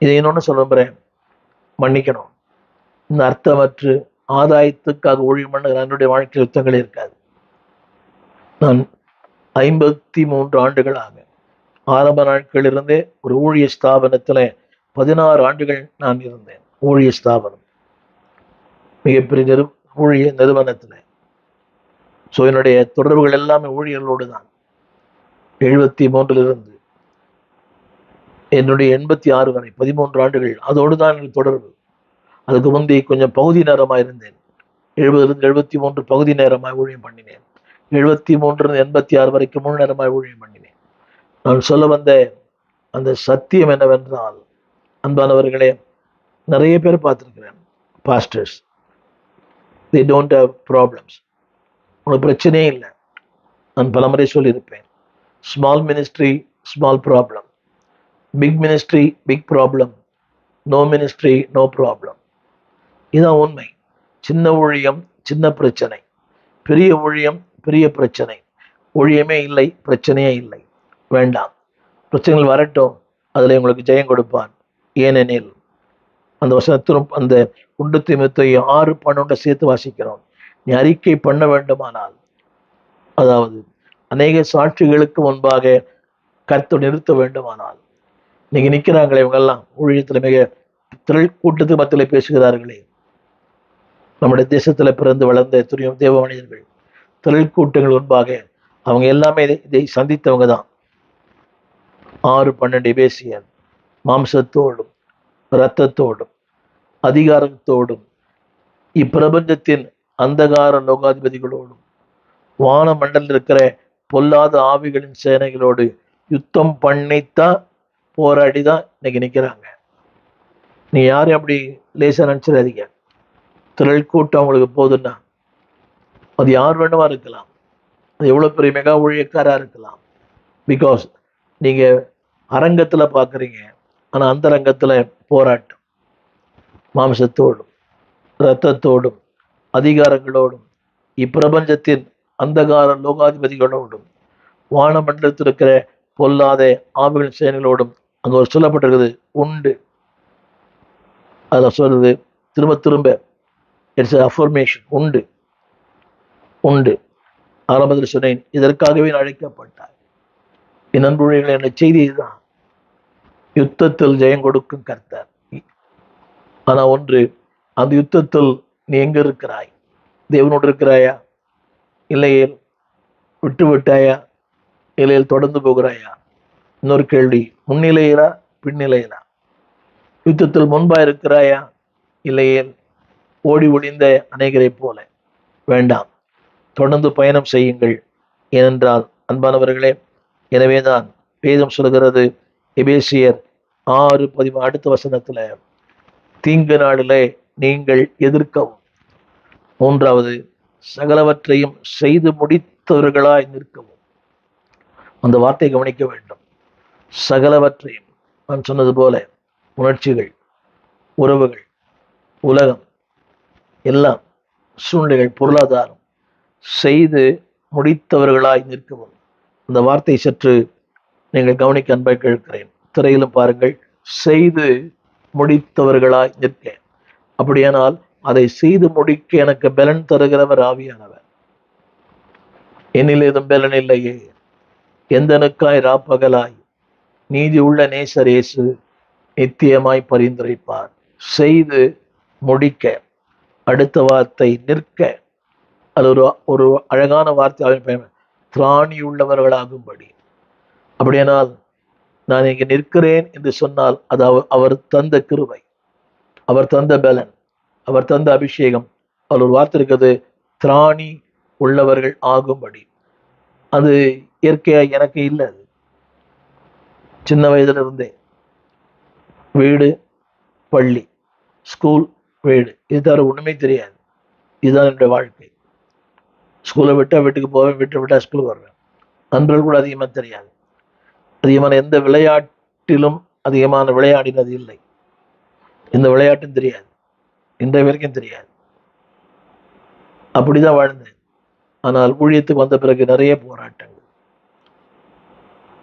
இதை இன்னொன்று சொல்லுறேன், மன்னிக்கணும். இந்த அர்த்தமற்று ஆதாயத்துக்காக ஊழியம் பண்ணுகிற என்னுடைய வாழ்க்கை யுத்தங்களே இருக்காது. நான் 53 ஆண்டுகளாக ஆரம்ப நாட்களிலிருந்தே ஒரு ஊழிய ஸ்தாபனத்தில் 16 ஆண்டுகள் நான் இருந்தேன். ஊழிய ஸ்தாபனம், மிகப்பெரிய ஊழிய நிறுவனத்தில். ஸோ என்னுடைய தொடர்புகள் எல்லாமே ஊழியர்களோடு தான். 73 என்னுடைய 86 வரை 13 ஆண்டுகள் அதோடு தான் எனக்கு தொடர்பு. அதுக்கு முந்தைய கொஞ்சம் பகுதி நேரமாக இருந்தேன். 70 பகுதி நேரமாக ஊழியம் பண்ணினேன். 73 86 வரைக்கும் முழு நேரமாக ஊழியம் பண்ணினேன். நான் சொல்ல வந்த அந்த சத்தியம் என்னவென்றால், அன்பானவர்களே, நிறைய பேர் பார்த்துருக்கிறேன். Pastors, they don't have problems. உனக்கு பிரச்சனையே இல்லை. நான் பலமுறை சொல்லியிருப்பேன், small ministry small problem, big ministry big problem, no ministry no problem. இதுதான் உண்மை. சின்ன ஊழியம் சின்ன பிரச்சனை, பெரிய ஊழியம் பெரிய பிரச்சனை. ஊழியமே இல்லை, பிரச்சனையே இல்லை. வேண்டாம், பிரச்சனைகள் வரட்டும், அதில் உங்களுக்கு ஜெயம் கொடுப்பான். ஏனெனில் அந்த வசனத்திலும் அந்த 1 தீமோத்தேயு 6:12 சேர்த்து வாசிக்கிறோம். நீ அறிக்கை பண்ண வேண்டுமானால், அதாவது அநேக சாட்சிகளுக்கு முன்பாக கர்த்தர் நிறுத்த வேண்டுமானால், இன்னைக்கு நிற்கிறாங்களே இவங்கெல்லாம் ஊழியத்தில் மிக திரள் கூட்டத்து மத்தியில் பேசுகிறார்களே, நம்முடைய தேசத்தில் பிறந்து வளர்ந்த எத்தனையோ தேவ மனிதர்கள் திரள் கூட்டங்கள் முன்பாக அவங்க எல்லாமே இதை சந்தித்தவங்க தான். 6:12 எபேசியர் மாம்சத்தோடும் இரத்தத்தோடும் அதிகாரத்தோடும் இப்பிரபஞ்சத்தின் அந்தகார லோகாதிபதிகளோடும் வான மண்டலில் இருக்கிற பொல்லாத ஆவிகளின் சேனைகளோடு யுத்தம் பண்ணித்தான் போராடி தான் இன்னைக்கு நிற்கிறாங்க. நீ யாரும் அப்படி லேசா நினைச்சிடாதீங்க. திரள் கூட்டம் அவங்களுக்கு போதுன்னா அது யார் வேண்டுமா இருக்கலாம், அது எவ்வளோ பெரிய மெகா ஊழியக்காரா இருக்கலாம். பிகாஸ் நீங்கள் அரங்கத்தில் பார்க்குறீங்க, ஆனால் அந்த ரங்கத்தில் போராட்டம் மாம்சத்தோடும் இரத்தத்தோடும் அதிகாரங்களோடும் இப்பிரபஞ்சத்தின் அந்தகார லோகாதிபதிகளோடும் வானமண்டலத்தில் இருக்கிற பொல்லாத ஆவிகளின் சேனைகளோடும் அங்கே ஒரு சொல்லப்பட்டிருக்குது உண்டு. அதில் சொல்றது திரும்ப திரும்ப இட்ஸ் அஃபர்மேஷன், உண்டு உண்டு. ஆரம்பத்தில் சொன்னேன், இதற்காகவே அழைக்கப்பட்டார். என் நண்பர்கள், என்ற செய்தி இதுதான். யுத்தத்தில் ஜெயம் கொடுக்கும் கர்த்தர். ஆனா ஒன்று, அந்த யுத்தத்தில் நீ எங்க இருக்கிறாய்? தேவனோடு இருக்கிறாயா, இல்லையே விட்டு விட்டாயா, இல்லையில் தொடர்ந்து போகிறாயா? இன்னொரு கேள்வி, முன்னிலையிலா பின்னிலையிலா? யுத்தத்தில் முன்பா இருக்கிறாயா, இல்லையே ஓடி ஒளிந்த அநேகரை போல? வேண்டாம், தொடர்ந்து பயணம் செய்யுங்கள். ஏனென்றால் அன்பானவர்களே, எனவேதான் வேதம் சொல்கிறது எபேசியர் 6:13 அடுத்த வசனத்துல, தீங்கு நாளிலே நீங்கள் எதிர்க்கவும், மூன்றாவது சகலவற்றையும் செய்து முடித்தவர்களாய் நிற்கவும். அந்த வார்த்தை கவனிக்க வேண்டும். சகலவற்றையும், நான் சொன்னது போல உணர்ச்சிகள், உறவுகள், உலகம், எல்லாம் சூழ்நிலைகள், பொருளாதாரம், செய்து முடித்தவர்களாய் நிற்கவும். அந்த வார்த்தை சற்று நீங்கள் கவனிக்க அன்பாய் கேட்கிறேன். திரையிலும் பாருங்கள், செய்து முடித்தவர்களாய் நிற்க. அப்படியானால் அதை செய்து முடிக்க எனக்கு பலன் தருகிறவர் ஆவியானவர். என்னில் ஏதும் பலன் இல்லையே. எந்தனுக்காய் ராப்பகலாய் நீதி உள்ள நேசர் இயேசு நித்தியமாய் பரிந்துரைப்பார். செய்து முடிக்க. அடுத்த வார்த்தை நிற்க. அது ஒரு அழகான வார்த்தை, திராணி உள்ளவர்களாகும்படி. அப்படியானால் நான் இங்கே நிற்கிறேன் என்று சொன்னால் அது அவர் தந்த கிருபை, அவர் தந்த பலன், அவர் தந்த அபிஷேகம். அவர் ஒரு வார்த்தை இருக்குது, திராணி உள்ளவர்கள் ஆகும்படி. அது இயற்கையா எனக்கு இல்லை. அது சின்ன வயதுல இருந்தே வீடு பள்ளி ஸ்கூல் வீடு, இது தவிர ஒண்ணுமே தெரியாது. இதுதான் என்னுடைய வாழ்க்கை. ஸ்கூலை விட்டா வீட்டுக்கு போவேன், வீட்டை விட்டா ஸ்கூலுக்கு வருவேன். நண்பர்கள் கூட அதிகமாக தெரியாது. அதிகமான எந்த விளையாட்டிலும் அதிகமான விளையாடினது இல்லை. எந்த விளையாட்டும் தெரியாது, இன்றைய வரைக்கும் தெரியாது. அப்படிதான் வாழ்ந்தேன். ஆனால் ஊழியத்துக்கு வந்த பிறகு நிறைய போராட்டங்கள்,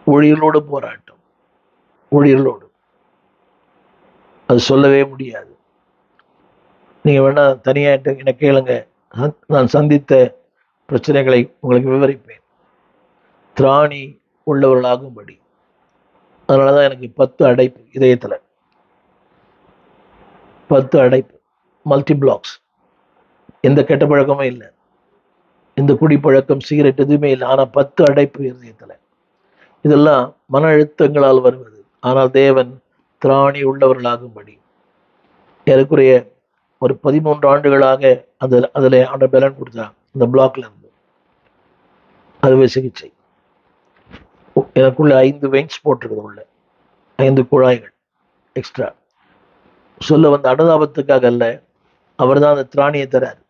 ஊழியர்களோடு போராட்டம், ஊழியர்களோடு அது சொல்லவே முடியாது. நீங்க வேணா தனியா என்ன கேளுங்க, நான் சந்தித்த பிரச்சனைகளை உங்களுக்கு விவரிப்பேன். திராணி உள்ளவர்களாகும்படி. அதனாலதான் எனக்கு 10 அடைப்பு இதயத்துல, 10 அடைப்பு, மல்டி பிளாக்ஸ். எந்த கெட்ட பழக்கமும் இல்லை, எந்த குடிப்பழக்கம், சிகரெட் எதுவுமே இல்லை. ஆனா 10 அடைப்பு இதயத்துல. இதெல்லாம் மன அழுத்தங்களால் வருவது. ஆனால் தேவன் திராணி உள்ளவர்களாகும்படி ஏறக்குறைய ஒரு 13 ஆண்டுகளாக அதுல ஆண்ட பலன் கொடுத்தான். இந்த பிளாக்ல இருந்து அறுவை சிகிச்சை. எனக்குள்ள 5 வெயின்ஸ் போட்டிருக்குது, உள்ள 5 குழாய்கள் எக்ஸ்ட்ரா. சொல்ல வந்த அனுதாபத்துக்காக அல்ல, அவர் தான் அந்த திராணியை தரார்.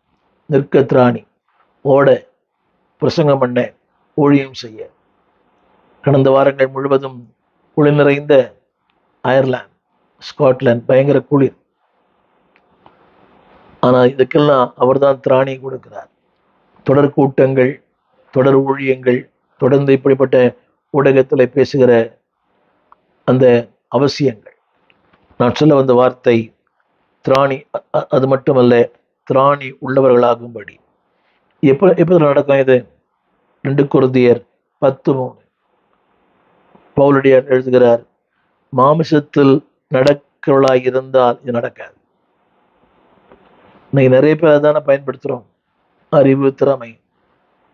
நிற்க திராணி, ஓட, பிரசங்கம் பண்ண, ஊழியம் செய்ய. கடந்த வாரங்கள் முழுவதும் குளிர் நிறைந்த அயர்லாந்து, ஸ்காட்லாந்து பயங்கர குளிர். ஆனா இதுக்கெல்லாம் அவர் தான் திராணி கொடுக்கிறார். தொடர் கூட்டங்கள், தொடர் ஊழியங்கள், தொடர்ந்து இப்படிப்பட்ட ஊடகத்தில் பேசுகிற அந்த அவசியங்கள். நான் சொல்ல வந்த வார்த்தை திராணி. அது மட்டுமல்ல, திராணி உள்ளவர்களாகும்படி. எப்ப நடக்கும் இது? 2 கொரிந்தியர் 10:3 பவுலடியார் எழுதுகிறார், மாமிசத்தில் நடக்கிறவளாய் இருந்தால் இது நடக்காது. இன்னைக்கு நிறைய பேர் அதான பயன்படுத்துறோம். அறிவு, திறமை,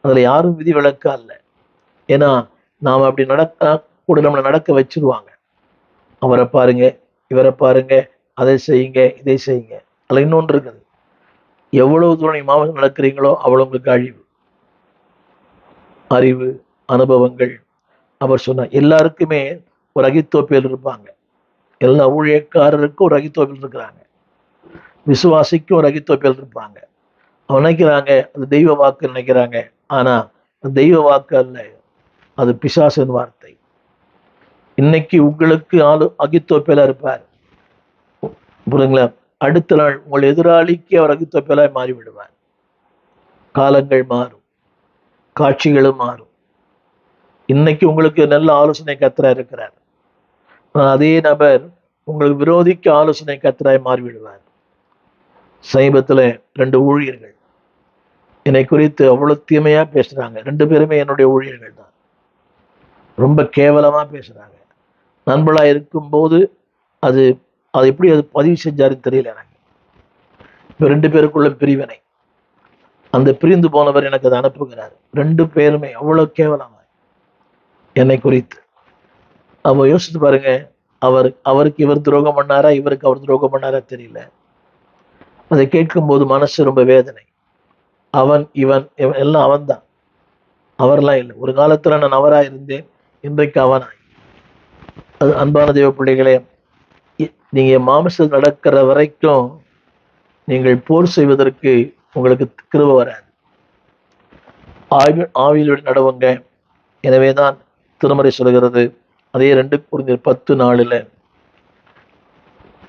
அதுல யாரும் விதி விலக்கா இல்லை. ஏன்னா நாம அப்படி நடக்க கூட நம்மளை நடக்க வச்சிருவாங்க. அவரை பாருங்க, இவரை பாருங்க, அதை செய்யுங்க, இதை செய்யுங்க. அதுல இன்னொன்று இருக்குது, எவ்வளவு தூரம் நீ மாமிசம் நடக்கிறீங்களோ அவ்வளவு உங்களுக்கு அழிவு. அறிவு, அனுபவங்கள். அவர் சொன்னார், எல்லாருக்குமே ஒரு அகித்தோப்பியல் இருப்பாங்க. எல்லா ஊழியக்காரருக்கும் ஒரு அகித்தோப்பியல் இருக்கிறாங்க, விசுவாசிக்கும் ஒரு அகித்தோப்பியல் இருப்பாங்க. அவன் நினைக்கிறாங்க அது தெய்வ வாக்கு நினைக்கிறாங்க. ஆனா தெய்வ வாக்கு அல்ல, அது பிசாசின் வார்த்தை. இன்னைக்கு உங்களுக்கு அகித்தோப்பியலா இருப்பார், புரியுங்களா? அடுத்த நாள் உங்கள் எதிராளிக்கு அவர் அகித்தோப்பியலாய் மாறிவிடுவார். காலங்கள் மாறும், காட்சிகளும் மாறும். இன்னைக்கு உங்களுக்கு நல்ல ஆலோசனை கர்த்தராய் இருக்கிறார், அதே நபர் உங்களுக்கு விரோதிக்க ஆலோசனை கர்த்தராய் மாறிவிடுவார். சமீபத்துல 2 ஊழியர்கள் என்னை குறித்து அவ்வளவு தீமையா பேசுறாங்க. 2 பேருமே என்னுடைய ஊழியர்கள் தான். ரொம்ப கேவலமா பேசுறாங்க. நண்பர்களா இருக்கும்போது அது எப்படி அது பதிவு செஞ்சாருன்னு தெரியல எனக்கு. இப்ப 2 பேருக்குள்ள பிரிவினை. அந்த பிரிந்து போனவர் எனக்கு அதை அனுப்புகிறார். 2 பேருமே அவ்வளவு கேவலமா என்னை குறித்து. அவ யோசித்து பாருங்க, அவருக்கு இவர் துரோகம் பண்ணாரா, இவருக்கு அவர் துரோகம் பண்ணாரா தெரியல. அதை கேட்கும் போது மனசு ரொம்ப வேதனை. அவன் இவன் எல்லாம் அவன் தான், அவர்லாம் இல்லை. ஒரு காலத்துல நான் அவரா இருந்தேன், இன்றைக்கு அவனாய். அது அன்பான தேவ பிள்ளைகளே, நீங்க மாமிசம் நடக்கிற வரைக்கும் நீங்கள் போர் செய்வதற்கு உங்களுக்கு கிருபை வராது. ஆவியிலுடன் நடவுங்க. எனவேதான் திருமறை சொல்கிறது, அதே 2 கொரிந்தியர் 10:4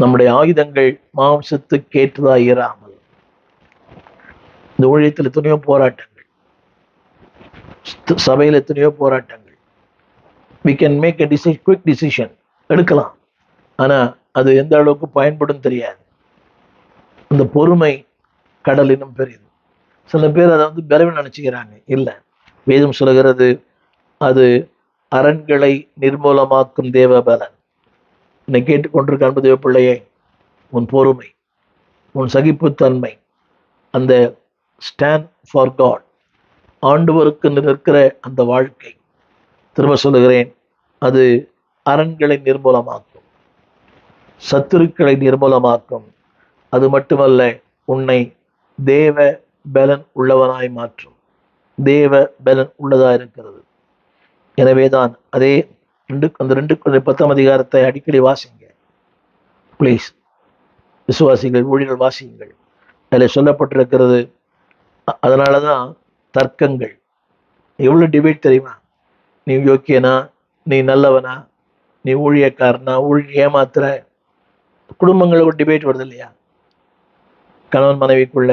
நம்முடைய ஆயுதங்கள் மாம்சத்துக்கு ஏற்றதா இராமல். இந்த ஊழியத்தில் எத்தனையோ போராட்டங்கள், சபையில் எத்தனையோ போராட்டங்கள். we can make a quick decision, எடுக்கலாம். ஆனா அது எந்த அளவுக்கு பயன்படும் தெரியாது. அந்த பொறுமை கடல் இன்னும் பெரியது. சில பேர் அதை பலவீனம் நினைச்சுக்கிறாங்க. இல்லை, வேதம் சொல்லுகிறது, அது அரண்களை நிர்மூலமாக்கும் தேவ பலன். என்னை கேட்டுக்கொண்டிருக்க அன்பு தேவ பிள்ளையே, உன் பொறுமை, உன் சகிப்புத்தன்மை, அந்த ஸ்டாண்ட் ஃபார் காட், ஆண்டவருக்கு நிற்கிற அந்த வாழ்க்கை, திரும்ப சொல்லுகிறேன், அது அரண்களை நிர்மூலமாக்கும், சத்துருக்களை நிர்மூலமாக்கும். அது மட்டுமல்ல, உன்னை தேவ பலன் உள்ளவனாய் மாற்றும். தேவ பலன் உள்ளதா இருக்கிறது. எனவேதான் அந்த 2 அதிகாரத்தை அடிக்கடி வாசிங்க பிளீஸ். விசுவாசிகள், ஊழியர்கள் வாசியுங்கள். அதில் சொல்லப்பட்டிருக்கிறது. அதனாலதான் தர்க்கங்கள், எவ்வளவு டிபேட் தெரியுமா? நீ யோக்கியனா, நீ நல்லவனா, நீ ஊழியக்காரனா, ஏமாத்துற. குடும்பங்களோட டிபேட் வருது இல்லையா? கணவன் மனைவிக்குள்ள,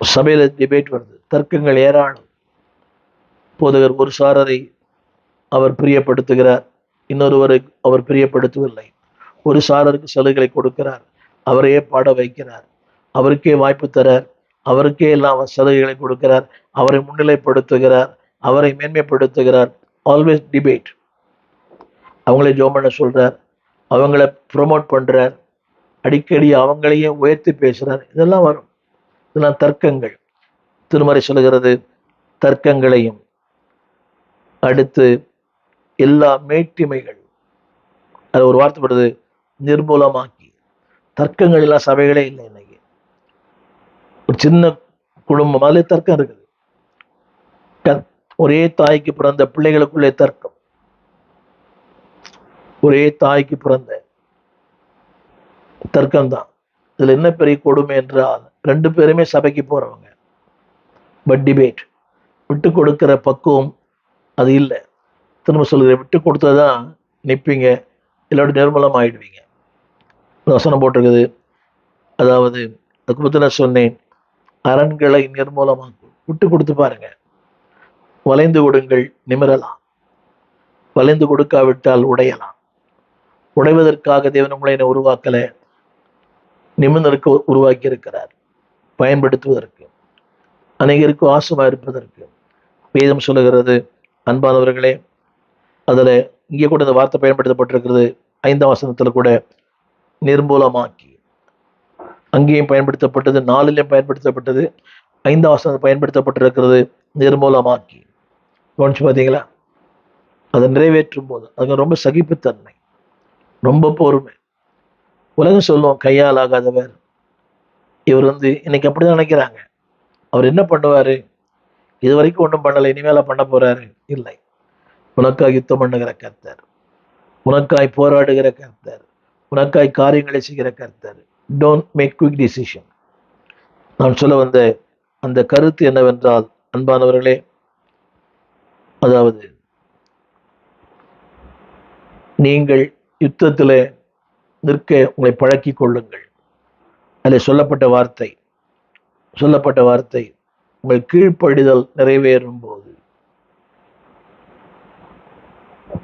சபையில டிபேட் வருது, தர்க்கங்கள் ஏராளம். போதகர் ஒரு சாரரை அவர் பிரியப்படுத்துகிறார், இன்னொருவரை அவர் பிரியப்படுத்தவில்லை. ஒரு சாரருக்கு சலுகைகளை கொடுக்கிறார், அவரையே பாட வைக்கிறார், அவருக்கே வாய்ப்பு தரார், அவருக்கே எல்லாம் சலுகைகளை கொடுக்கிறார், அவரை முன்னிலைப்படுத்துகிறார், அவரை மேன்மைப்படுத்துகிறார். Always debate. அவங்களே ஜோம் பண்ண சொல்றார், அவங்கள ப்ரொமோட் பண்றார், அடிக்கடி அவங்களையே உயர்த்தி பேசுறார். இதெல்லாம் வரும். இதெல்லாம் தர்க்கங்கள். திருமறை சொல்கிறது தர்க்கங்களையும் அடுத்து எல்லா மேட்டிமைகள், அது ஒரு வார்த்தைப்படுது, நிர்மூலமாக்கி. தர்க்கங்கள் எல்லாம் சபைகளே இல்லை இன்னைக்கு. ஒரு சின்ன குடும்பம் அதிலே தர்க்கம் இருக்குது. ஒரே தாய்க்கு பிறந்த பிள்ளைகளுக்குள்ளே தர்க்கம். ஒரே தாய்க்கு பிறந்த தர்க்கம் தான். இதுல என்ன பெரிய கொடுமை என்றால், ரெண்டு பேருமே சபைக்கு போறவங்க, பட் டிபேட். விட்டு கொடுக்கிற பக்குவம் அது இல்லை. திரும்ப சொல்லுகிற, விட்டு கொடுத்ததான் நிற்பீங்க, இல்லாட்டி நிர்மலம் ஆயிடுவீங்க. வசனம் போட்டிருக்குது. அதாவது அதுக்கு பத்தி நான் சொன்னேன், அரண்களை நிர்மூலமாக்கும். விட்டு கொடுத்து பாருங்க. வளைந்து கொடுங்கள், நிமிரலாம். வளைந்து கொடுக்காவிட்டால் உடையலாம். உடைவதற்காக தேவன் உங்களை உருவாக்கல, நிமிர்ந்தருக்கு உருவாக்கி இருக்கிறார், பயன்படுத்துவதற்கு, அநேகருக்கு ஆசமா இருப்பதற்கு. வேதம் சொல்லுகிறது, அன்பானவர்களே, அதுல இங்கே கூட இந்த வார்த்தை பயன்படுத்தப்பட்டிருக்கிறது. 5ஆம் வசனத்துல கூட நிர்மூலமாக்கி, அங்கேயும் பயன்படுத்தப்பட்டது, 4லையும் பயன்படுத்தப்பட்டது, 5ஆம் வசனம் பயன்படுத்தப்பட்டிருக்கிறது நிர்மூலமாக்கி. கவனிச்சு பார்த்தீங்களா? அதை நிறைவேற்றும் போது அதுக்கு ரொம்ப சகிப்புத்தன்மை, ரொம்ப பொறுமை. உலகம் சொல்லுவோம் கையால் ஆகாதவர், இவர் இன்னைக்கு அப்படிதான் நினைக்கிறாங்க. அவர் என்ன பண்ணுவாரு, இது வரைக்கும் ஒன்றும் பண்ணலை, இனிமேல பண்ண போறாரு. இல்லை, உனக்காய் யுத்தம் பண்ணுகிற கர்த்தர், உனக்காய் போராடுகிற கர்த்தர், உனக்காய் காரியங்களை செய்கிற கர்த்தர். Don't make quick decision. நான் சொல்ல வந்த அந்த கருத்து என்னவென்றால், அன்பானவர்களே, அதாவது நீங்கள் யுத்தத்தில் நிற்க உங்களை பழக்கி கொள்ளுங்கள். அதில் சொல்லப்பட்ட வார்த்தை உங்கள் கீழ்ப்படிதல் நிறைவேறும் போது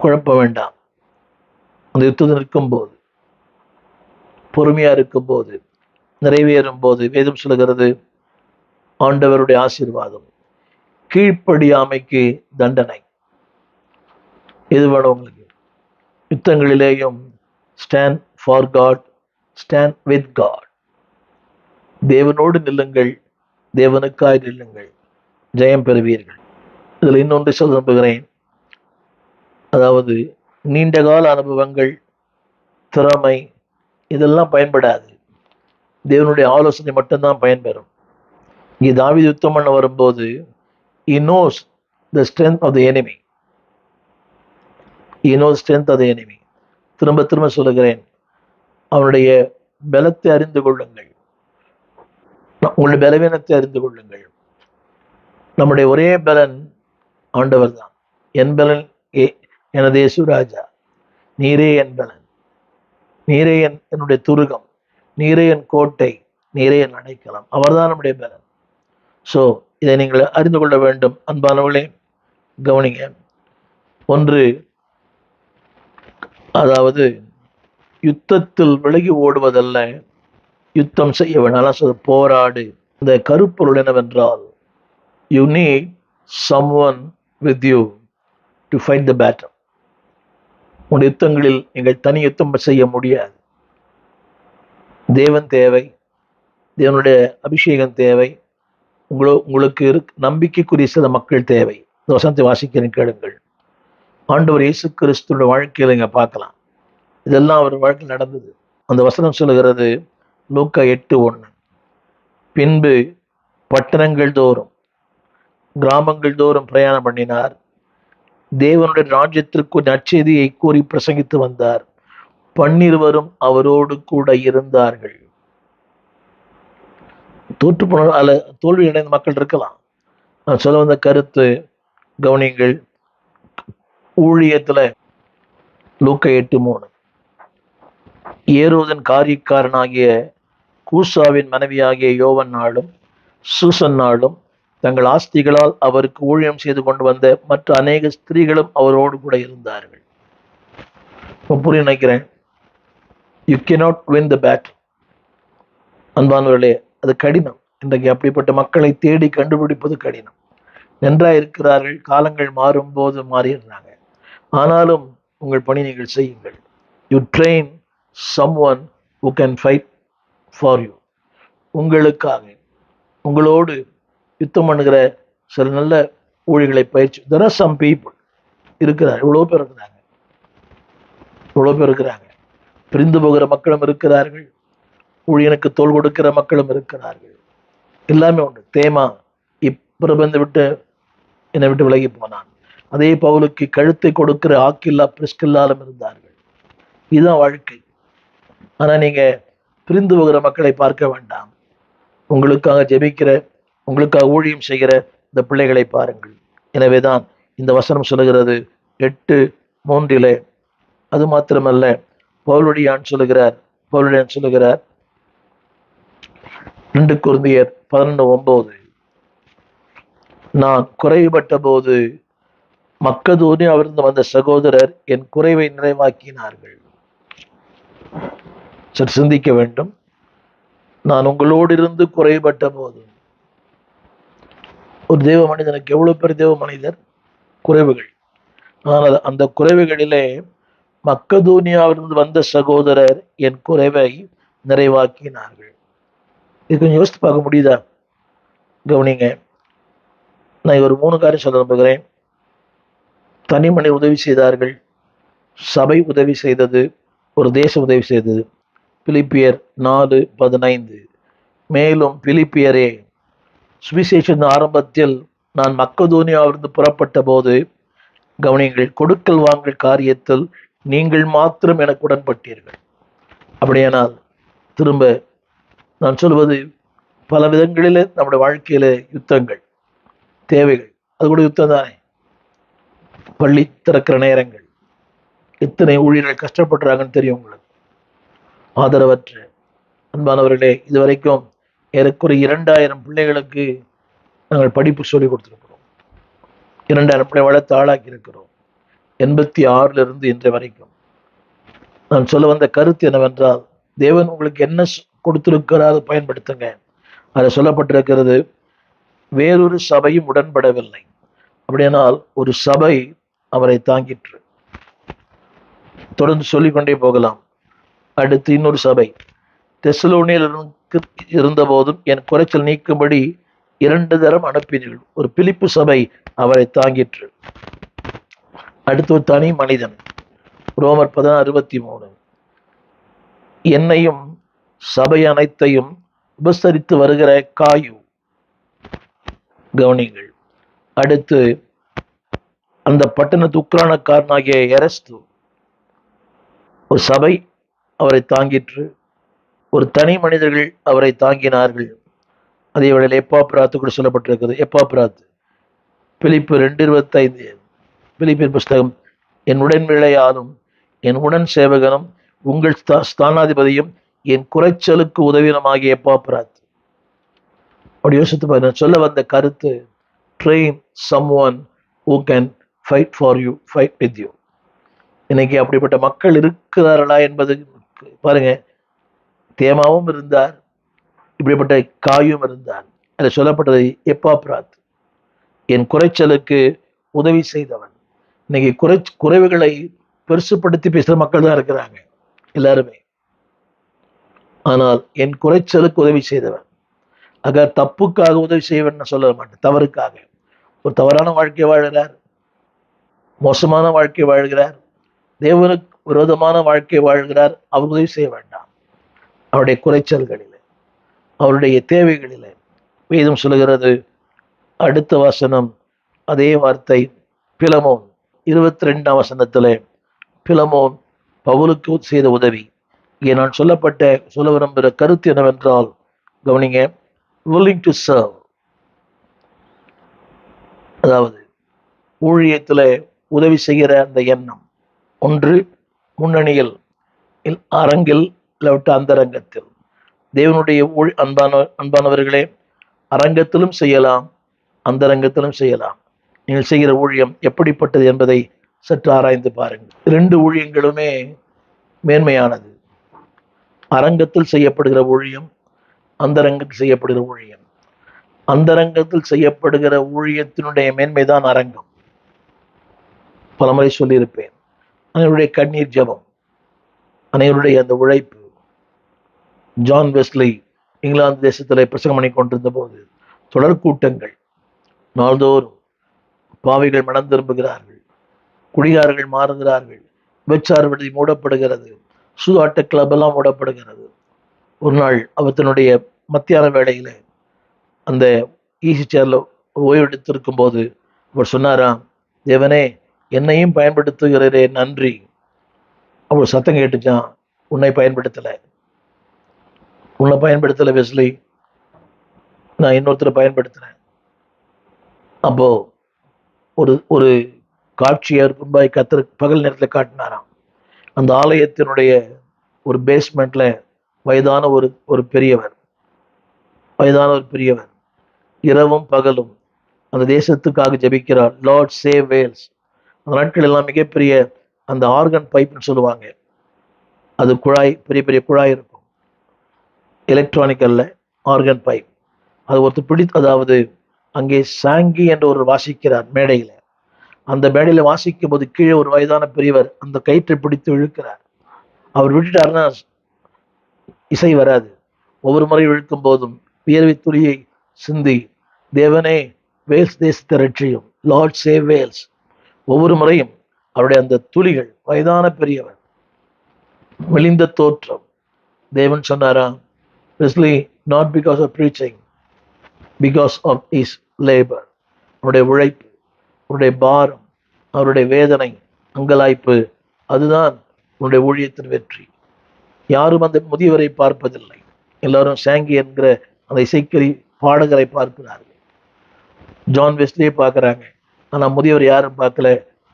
குழப்ப வேண்டாம். அந்த யுத்தத்தில் நிற்கும் போது, பொறுமையா இருக்கும் போது, நிறைவேறும் போது, வேதம் சொல்லுகிறது, ஆண்டவருடைய ஆசீர்வாதம், கீழ்ப்படியாமைக்கு தண்டனை. எது வேணும் உங்களுக்கு? யுத்தங்களிலேயும் stand for God, stand with God. தேவனோடு நில்லுங்கள், தேவனுக்காய் நில்லுங்கள், ஜெயம் பெறுவீர்கள். இதில் இன்னொன்று சொல்ல நம்புகிறேன். அதாவது நீண்ட கால அனுபவங்கள், திறமை, இதெல்லாம் பயன்படாது. தேவனுடைய ஆலோசனை மட்டும்தான் பயன்பெறும். இங்கே தாவீது யுத்தம் பண்ண வரும்போது, he knows the strength of the enemy. He knows strength of the enemy. திரும்ப திரும்ப சொல்லுகிறேன், அவனுடைய பலத்தை அறிந்து கொள்ளுங்கள், உங்களுடைய பலவீனத்தை அறிந்து கொள்ளுங்கள். நம்முடைய ஒரே பலன் ஆண்டவர் தான். என் பலன் எனது இயேசுராஜா, நீரே என் பலன், நீரே என்னுடைய துருகம், நீரே என் கோட்டை, நீரே என் அடைக்கலம். அவர்தான் நம்முடைய பலன். ஸோ இதை நீங்கள் அறிந்து கொள்ள வேண்டும். அன்பானவர்களே, கவனிங்க. ஒன்று, அதாவது யுத்தத்தில் விலகி ஓடுவதல்ல, யுத்தம் செய்ய வேண்டாம், போராடு. இந்த கருப்பொருள் என்னவென்றால், you need someone with you to fight the battle. உங்கள் யுத்தங்களில் நீங்கள் தனி யுத்தம் செய்ய முடியாது. தேவன் தேவை, தேவனுடைய அபிஷேகம் தேவை, உங்களுக்கு நம்பிக்கைக்குரிய சில மக்கள் தேவை. இந்த வசனத்தை வாசிக்கிறேன், கேளுங்கள். ஆண்டவர் இயேசு கிறிஸ்துவோட வாழ்க்கையில இங்க பார்க்கலாம். இதெல்லாம் அவர் வாழ்க்கையில் நடந்தது. அந்த வசனம் சொல்லுகிறது, லூக்கா 8:1, பின்பு பட்டணங்கள் தோறும் கிராமங்கள் தோறும் பிரயாணம் பண்ணினார், தேவனுடைய ராஜ்யத்திற்கு நற்செய்தியை கூறி பிரசங்கித்து வந்தார், 12 அவரோடு கூட இருந்தார்கள். தோற்று போன அல்ல தோல்வி அடைந்த மக்கள் இருக்கலாம். நான் சொல்ல வந்த கருத்து கவனிங்கள். ஊழியத்துல லூக்கா 8:3, ஏரோதன் காரியக்காரனாகிய கூசாவின் மனைவியாகிய யோவன் நாளும் சூசன் நாளும் தங்கள் ஆஸ்திகளால் அவருக்கு ஊழியம் செய்து கொண்டு வந்த மற்ற அநேக ஸ்திரீகளும் அவரோடு கூட இருந்தார்கள். புரிய நினைக்கிறேன். You cannot win the battle. அன்பானவர்களே, அது கடினம். இன்றைக்கு அப்படிப்பட்ட மக்களை தேடி கண்டுபிடிப்பது கடினம். நன்றாக இருக்கிறார்கள், காலங்கள் மாறும்போது மாறிடுறாங்க. ஆனாலும் உங்கள் பணி நீங்கள் செய்யுங்கள். You train someone who can fight for you. உங்களுக்காக உங்களோடு யுத்தம் பண்ணுகிற சில நல்ல ஊழியர்களை பயிற்சி. there are some people இருக்கிறார், இவ்வளோ பேர் இருக்கிறாங்க, இவ்வளோ பேர் இருக்கிறாங்க. பிரிந்து போகிற மக்களும் இருக்கிறார்கள், ஊழியனுக்கு தோள் கொடுக்கிற மக்களும் இருக்கிறார்கள். எல்லாமே உண்டு. தேமா இப்பிரபந்து விட்டு என்னை விட்டு விலகி போனான். அதே பவுலுக்கு கழுத்தை கொடுக்கிற ஆக்கில்லா பிரிஸ்கில்லாலும் இருந்தார்கள். இதுதான் வாழ்க்கை. ஆனா நீங்க பிரிந்து போகிற மக்களை பார்க்க வேண்டாம். உங்களுக்காக ஜெபிக்கிற, உங்களுக்காக ஊழியம் செய்கிற இந்த பிள்ளைகளை பாருங்கள். எனவேதான் இந்த வசனம் சொல்லுகிறது 8:3. அது மாத்திரமல்ல, பவுலடியான் சொல்லுகிறார் 2 கொரிந்தியர் 11:9, நான் குறைபட்ட போது மக்கதோனியாவிலிருந்து வந்த சகோதரர் என் குறைவை நிறைவாக்கினார்கள். சற்று சிந்திக்க வேண்டும். நான் உங்களோடு இருந்து குறைபட்ட போது, ஒரு தேவ மனிதனுக்கு எவ்வளவு பெரிய தேவ மனிதர், குறைவுகள். ஆனால் அந்த குறைவுகளிலே மக்கதோனியாவிலிருந்து வந்த சகோதரர் என் குறைவை நிறைவாக்கினார்கள். இது கொஞ்சம் யோசித்து பார்க்க முடியுதா? கவனிங்க. நான் ஒரு 3 காரியம் சொல்ல நம்புகிறேன். தனிமணி உதவி செய்தார்கள், சபை உதவி செய்தது, ஒரு தேசம் உதவி செய்தது. பிலிப்பியர் 4:15. மேலும் பிலிப்பியரே, சுவிசேஷன் ஆரம்பத்தில் நான் மக்கதோனியாவிலிருந்து புறப்பட்ட போது, கவனிங்கள், கொடுக்கல் வாங்கல் காரியத்தில் நீங்கள் மாத்திரம் எனக்கு உடன்பட்டீர்கள். அப்படியானால் திரும்ப நான் சொல்வது, பல விதங்களில் நம்முடைய வாழ்க்கையில யுத்தங்கள், தேவைகள், அது கூட யுத்தம் தானே. பள்ளி திறக்கிற நேரங்கள், எத்தனை ஊழியர்கள் கஷ்டப்படுறாங்கன்னு தெரியும் உங்களுக்கு. ஆதரவற்ற அன்பானவர்களே, இதுவரைக்கும் ஏறக்குறைய 2000 பிள்ளைகளுக்கு நாங்கள் படிப்பு சொல்லிக் கொடுத்துருக்கிறோம். 2000 பிள்ளை வளர்த்து ஆளாக்கி இருக்கிறோம். 86 இன்றைய வரைக்கும். நான் சொல்ல வந்த கருத்து என்னவென்றால், தேவன் உங்களுக்கு என்ன கொடுத்திருக்கிறார் பயன்படுத்துங்க. அதில் சொல்லப்பட்டிருக்கிறது, வேறொரு சபையும் உடன்படவில்லை. அப்படியானால் ஒரு சபை அவரை தாங்கிற்று. தொடர்ந்து சொல்லிக்கொண்டே போகலாம். அடுத்து இன்னொரு சபை தெசலோனியில் இருந்த போதும் என் குறைச்சல் நீக்கும்படி 2 தரம் அனுப்பினீர்கள். ஒரு பிலிப்பு சபை அவரை தாங்கிற்று. அடுத்து ஒரு தனி மனிதன், ரோமர் 16:23, என்னையும் சபை அனைத்தையும் உபசரித்து வருகிற காயு. கவனிங்கள். அடுத்து அந்த பட்டணத்து உக்ரானக்காரனாகிய எரஸ்து, ஒரு சபை அவரை தாங்கிற்று, ஒரு தனி மனிதர்கள் அவரை தாங்கினார்கள். அதே வேளையில் எப்பாப்பிராத்து கூட சொல்லப்பட்டிருக்கிறது. எப்பாப்பிராத்து பிலிப்பு 2:25, பிலிப்பின் புஸ்தகம், என் உடன் விளையாலும் என் உடன் சேவகனும் உங்கள் ஸ்தானாதிபதியும் என் குறைச்சலுக்கு உதவினமாகிய எப்பாப்பிராத்து. அப்படி யோசித்து பாருங்க. சொல்ல வந்த கருத்து, train someone who can fight for you, fight with you. இன்னைக்கு அப்படிப்பட்ட மக்கள் இருக்கிறார்களா என்பது பாருங்க. தேமாவும் இருந்தார், இப்படிப்பட்ட காயும் இருந்தார். அதில் சொல்லப்பட்டது எப்பாப்பிராத்து, என் குறைச்சலுக்கு உதவி செய்தவன். இன்னைக்கு குறைவுகளை பெருசுப்படுத்தி பேசுகிற மக்கள் தான் இருக்கிறாங்க எல்லாருமே. ஆனால் என் குறைச்சலுக்கு உதவி செய்தவன். ஆக தப்புக்காக உதவி செய்வன் சொல்ல மாட்டேன், தவறுக்காக. ஒரு தவறான வாழ்க்கை வாழ்கிறார், மோசமான வாழ்க்கை வாழ்கிறார், தேவனுக்கு விரோதமான வாழ்க்கை வாழ்கிறார், அவர் உதவி செய்ய வேண்டாம். அவருடைய குறைச்சல்களில், அவருடைய தேவைகளில். வேதம் சொல்லுகிறது, அடுத்த வசனம் அதே வார்த்தை, பிலமோன் 22ஆம் வசனத்தில், பிலமோன் பவுலுக்கு செய்த உதவி. இங்கே நான் சொல்ல விரும்புகிற கருத்து என்னவென்றால், கவனிங்க, willing to serve, அதாவது ஊழியத்தில் உதவி செய்கிற அந்த எண்ணம். ஒன்று முன்னணியில், அரங்கில், இல்லாவிட்டு அந்தரங்கத்தில். தேவனுடைய அன்பானவர்களே, அரங்கத்திலும் செய்யலாம், அந்தரங்கத்திலும் செய்யலாம். நீங்கள் செய்கிற ஊழியம் எப்படிப்பட்டது என்பதை சற்று ஆராய்ந்து பாருங்கள். 2 ஊழியங்களுமே மேன்மையானது. அரங்கத்தில் செய்யப்படுகிற ஊழியம், அந்தரங்கத்தில் செய்யப்படுகிற ஊழியம். அந்தரங்கத்தில் செய்யப்படுகிற ஊழியத்தினுடைய மேன்மைதான் அரங்கம். பலமுறை சொல்லியிருப்பேன். அனைவருடைய கண்ணீர் ஜெபம், அனைவருடைய அந்த உழைப்பு. ஜான் வெஸ்லி இங்கிலாந்து தேசத்தில் பிரசங்கம் பண்ணி கொண்டிருந்த போது தொடர் கூட்டங்கள், நாள்தோறும் பாவிகள் மனம் திரும்புகிறார்கள், குடிகாரர்கள் மாறுகிறார்கள், விபச்சார விடுதி மூடப்படுகிறது, சூதாட்ட கிளப் எல்லாம் மூடப்படுகிறது. ஒரு நாள் அவர் தன்னுடைய மத்தியான வேளையில அந்த ஈசி சேர்ல ஓய்வெடுத்திருக்கும் போது அவர் சொன்னாராம், தேவனே என்னையும் பயன்படுத்துகிறதே நன்றி. அவர் சத்தம் கேட்டுச்சான், உன்னை பயன்படுத்தலை வெஸ்லி, நான் இன்னொருத்தரை பயன்படுத்தினேன். அப்போ ஒரு ஒரு காட்சியை முன்பாய் கத்தர் பகல் நேரத்தில் காட்டினாராம். அந்த ஆலயத்தினுடைய ஒரு பேஸ்மெண்ட்ல வயதான ஒரு பெரியவர் இரவும் பகலும் அந்த தேசத்துக்காக ஜெபிக்கிறார். Lord save Wales. அந்த நாட்கள் எல்லாம் மிகப்பெரிய அந்த ஆர்கன் பைப்னு சொல்லுவாங்க, அது குழாய், பெரிய பெரிய குழாய் இருக்கும், எலக்ட்ரானிக் அல்ல, ஆர்கன் பைப். அது ஒருத்தர் அதாவது அங்கே சாங்கி என்ற ஒரு வாசிக்கிறார் மேடையில. அந்த மேடையில வாசிக்கும் போது கீழே ஒரு வயதான பெரியவர் அந்த கயிற்றை பிடித்து இழுக்கிறார். அவர் விட்டுட்டாருன்னா இசை வராது. ஒவ்வொரு முறை இழுக்கும் போதும் வியர்வை துளியை சிந்தி, தேவனே வேல்ஸ் தேசத்தை ரட்சியும், லார்ட் சேவ் வேல்ஸ். ஒவ்வொரு முறையும் அவருடைய அந்த துளிகள், வயதான பெரியவர், மெலிந்த தோற்றம். தேவன் சொன்னாராம், Wesley, not because of preaching, because of is labour. அவருடைய உழைப்பு, அவருடைய பாரம், அவருடைய வேதனை, அங்கலாய்ப்பு, அதுதான் உன்னுடைய ஊழியத்தின் வெற்றி. யாரும் அந்த முதியவரை பார்ப்பதில்லை. எல்லாரும் சாங்கி என்கிற அந்த இசைக்கறி பாடகரை பார்க்கிறார்கள். ஜான் வெஸ்லியை பார்க்குறாங்க, ஆனால் முதியவர் யாரும் பார்க்கல.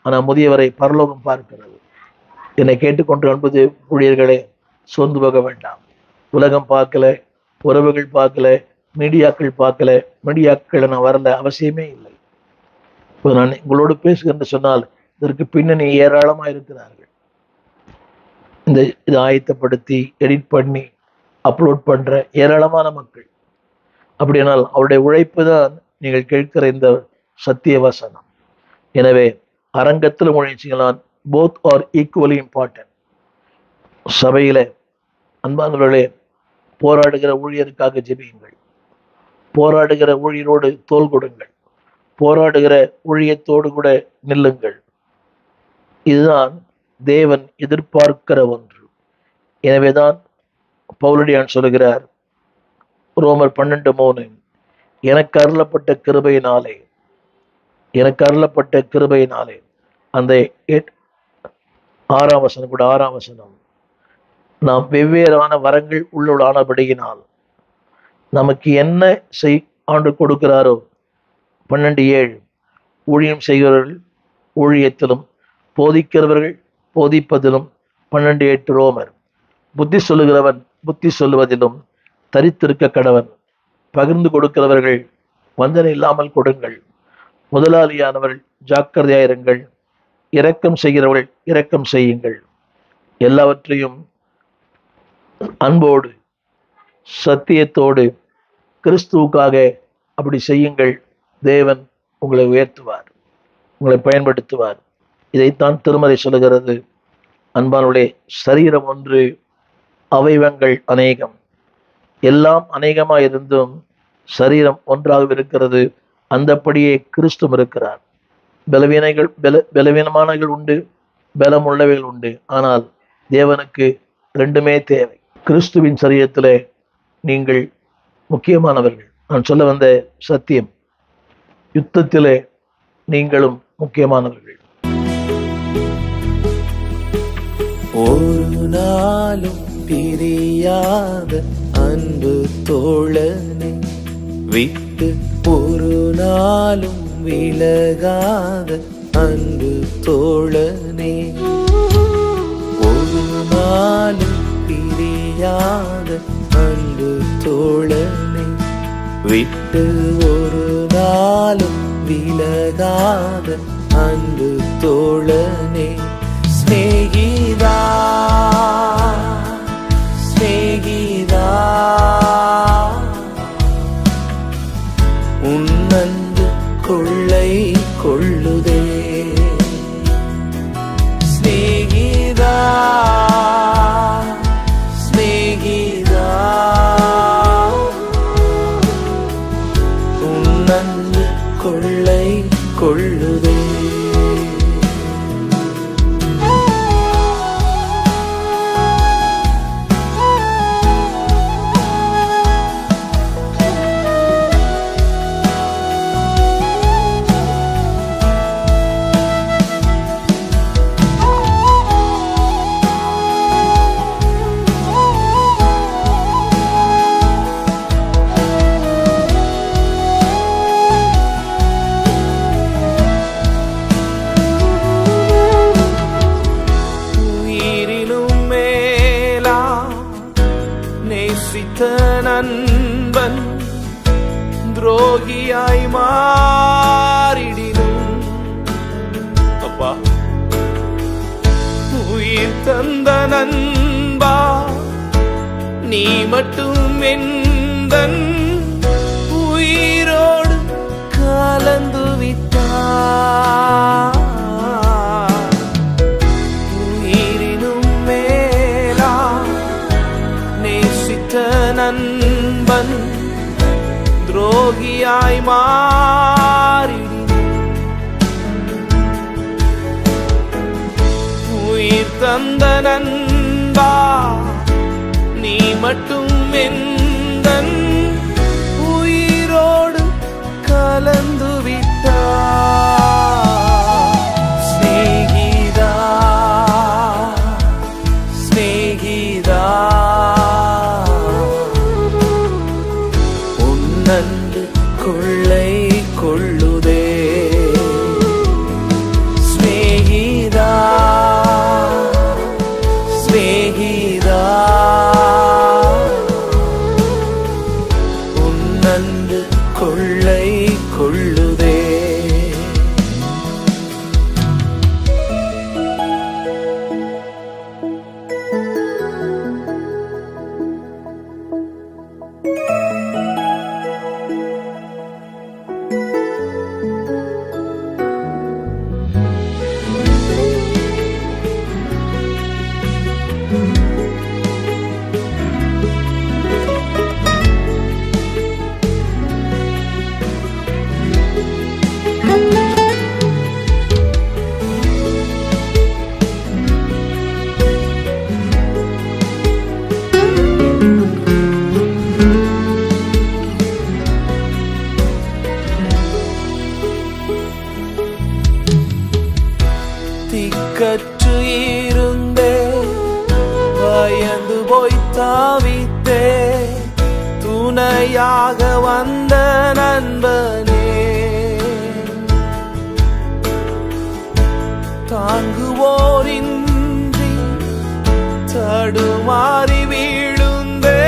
ஆனால் முதியவரை பரலோகம் பார்க்கிறது. என்னை கேட்டுக்கொண்டு அன்பது ஊழியர்களே, சோர்ந்து போக வேண்டாம். உலகம் பார்க்கல, உறவுகள் பார்க்கல, மீடியாக்கள் பார்க்கல. மீடியாக்கள் நான் வரல, அவசியமே இல்லை. இப்போ நான் உங்களோடு பேசுகிறேன்னு சொன்னால் இதற்கு பின்னணி ஏராளமாக இருக்கிறார்கள். இதை ஆயத்தப்படுத்தி எடிட் பண்ணி அப்லோட் பண்ற ஏராளமான மக்கள். அப்படியானால் அவருடைய உழைப்பு தான் நீங்கள் கேட்கிற இந்த சத்திய வசனம். எனவே அரங்கத்தில் முயற்சிகளான் போத் ஆர் ஈக்குவலி இம்பார்ட்டன்ட். சபையில அன்பானவர்களே, போராடுகிற ஊழியருக்காக ஜெபியுங்கள். போராடுகிற ஊழியரோடு தோள் கொடுங்கள். போராடுகிற ஊழியத்தோடு கூட நில்லுங்கள். இதுதான் தேவன் எதிர்பார்க்கிற ஒன்று. எனவேதான் பவுலடியான் சொல்லுகிறார், ரோமர் 12:3, எனக்கு அருளப்பட்ட கிருபையினாலே அந்த 6ஆம் வசனம் கூட 6ஆம் வசனம், நாம் வெவ்வேறான வரங்கள் உள்ளானபடியினால் நமக்கு என்ன ஆண்டு கொடுக்கிறாரோ. 12:7, ஊழியம் செய்கிறவர்கள் ஊழியத்திலும், போதிக்கிறவர்கள் போதிப்பதிலும். 12:8 ரோமர், புத்தி சொல்லுகிறவன் புத்தி சொல்லுவதிலும் தரித்திருக்க கடவன். பகிர்ந்து கொடுக்கிறவர்கள் வந்தனை இல்லாமல் கொடுங்கள். முதலாளியானவர்கள் ஜாக்கிரதையாயிருங்கள். இரக்கம் செய்கிறவர்கள் இரக்கம் செய்யுங்கள். எல்லாவற்றையும் அன்போடு சத்தியத்தோடு கிறிஸ்துவுக்காக அப்படி செய்யுங்கள். தேவன் உங்களை உயர்த்துவார், உங்களை பயன்படுத்துவார். இதைத்தான் திருமறை சொல்லுகிறது. அன்பானுடைய சரீரம் ஒன்று, அவயவங்கள் அநேகம். எல்லாம் அநேகமாக இருந்தும் சரீரம் ஒன்றாக இருக்கிறது. அந்தப்படியே கிறிஸ்துவும் இருக்கிறார். பலவீனமானவைகள் உண்டு, பலம் உள்ளவைகள் உண்டு. ஆனால் தேவனுக்கு ரெண்டுமே தேவை. கிறிஸ்துவின் சரீரத்திலே நீங்கள் முக்கியமானவர்கள். நான் சொல்ல வந்த சத்தியம், யுத்தத்திலே நீங்களும் முக்கியமானவர்கள். ஒரு நாளும் பிரியாத அன்பு தோழனே, விட்டு ஒரு நாளும் விலகாத அன்பு தோழனே, ஒரு நாளும் பிரியாத அன்பு தோழனே, விட்டு ஒரு நாளும் விலகாத அன்பு தோழனே, ஸ்நேகிதா ஸ்நேகிதா நேசித்த நண்பன் துரோகியாய் மாறிடினும் அப்பா உயிர் தந்த நண்பா நீ மட்டும் எந்தன் உயிரோடு கலந்து விட்டாய். உயிரினும் மேலா நேசித்த நண்பன் துரோகியாய் மாறி உயிர் தந்த நண்பா நீ மட்டும் எந்தன் உயிரோடு கலந்து விட்டாய். சிநேகிதா சிநேகிதா உன்னன்பு கொள்ளை கொள்ளுதே. சிநேகிதா சிநேகிதா உன்னன்பு கொள்ளை கொள்ளுதே. திக்கற்று இருந்தே பயந்து போய் தாவித்தே துணையாக வந்த நண்பனே தாங்குவோரின்றி தடுமாறி வீழுந்தே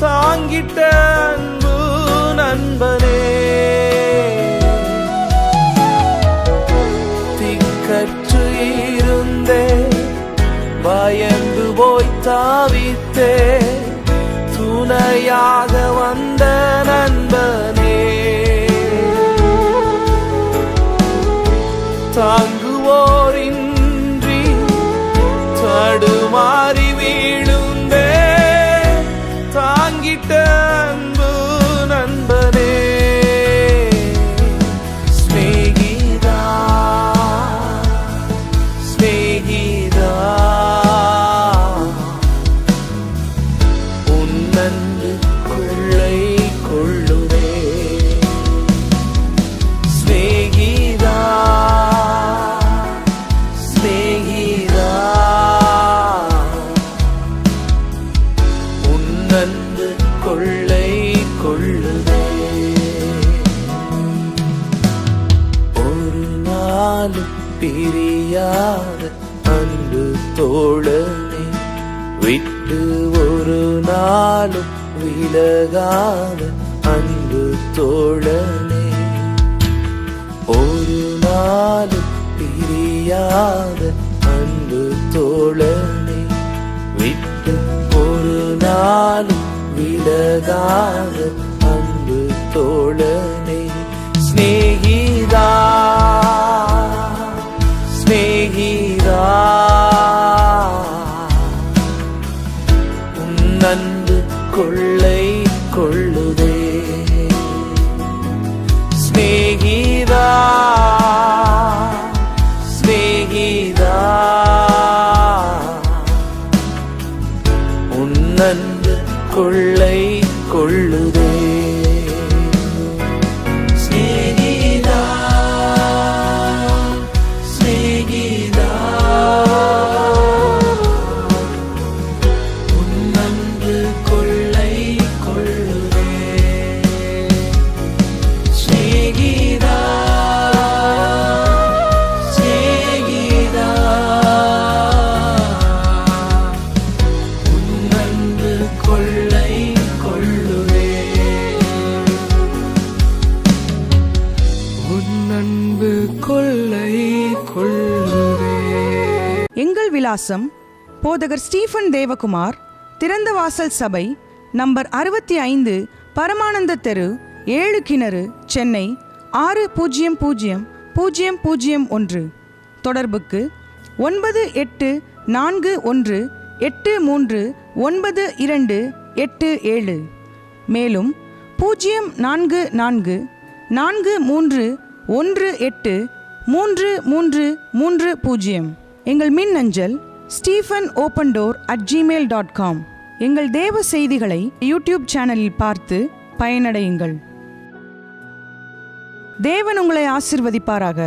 தாங்கிட்ட அன்பு நண்பனே கற்று இருந்தே பயந்து போய் தாவித்தே துணையாக வந்த நண்பனே தாங்குவோரின்றி தடுமாறி வீழுந்தே தாங்கிட்ட அன்பு நண்பனே. உன்னன்பு கொள்ளை கொள்ளுதே. சிநேகிதா சிநேகிதா உன்னன்பு கொள்ளை கொள்ளுதே. ஒரு நாளும் பிரியாத அன்பு தோழனே விட்டு ஒரு நாளும் விலகாத அன்பு தோழனே ஒரு நாளும் பிரியாத அன்பு தோழனே விட்டு ஒரு நாளும் விலகாத அன்பு தோழனே. சிநேகிதா சிநேகிதா உன்னன்பு கொள்ளை கொள்ளுதே. சிநேகிதா சிநேகிதா உன்னன்பு கொள்ளை கொள்ளுதே. சிநேகிதா சிநேகிதா உன்னன்பு கொள்ளை கொள்ளுதே. சிநேகிதா சிநேகிதா உன்னன்பு கொள்ளை விலாசம்: போதகர் ஸ்டீஃபன் தேவகுமார், திறந்த வாசல் சபை, நம்பர் 65, பரமானந்த தெரு, 7 கிணறு, சென்னை 600001. தொடர்புக்கு 9841839287. மேலும் 0444318330. எங்கள் மின்னஞ்சல் stephenopendor@gmail.com. எங்கள் தேவ செய்திகளை யூடியூப் சேனலில் பார்த்து பயனடையுங்கள். தேவன் உங்களை ஆசீர்வதிப்பாராக.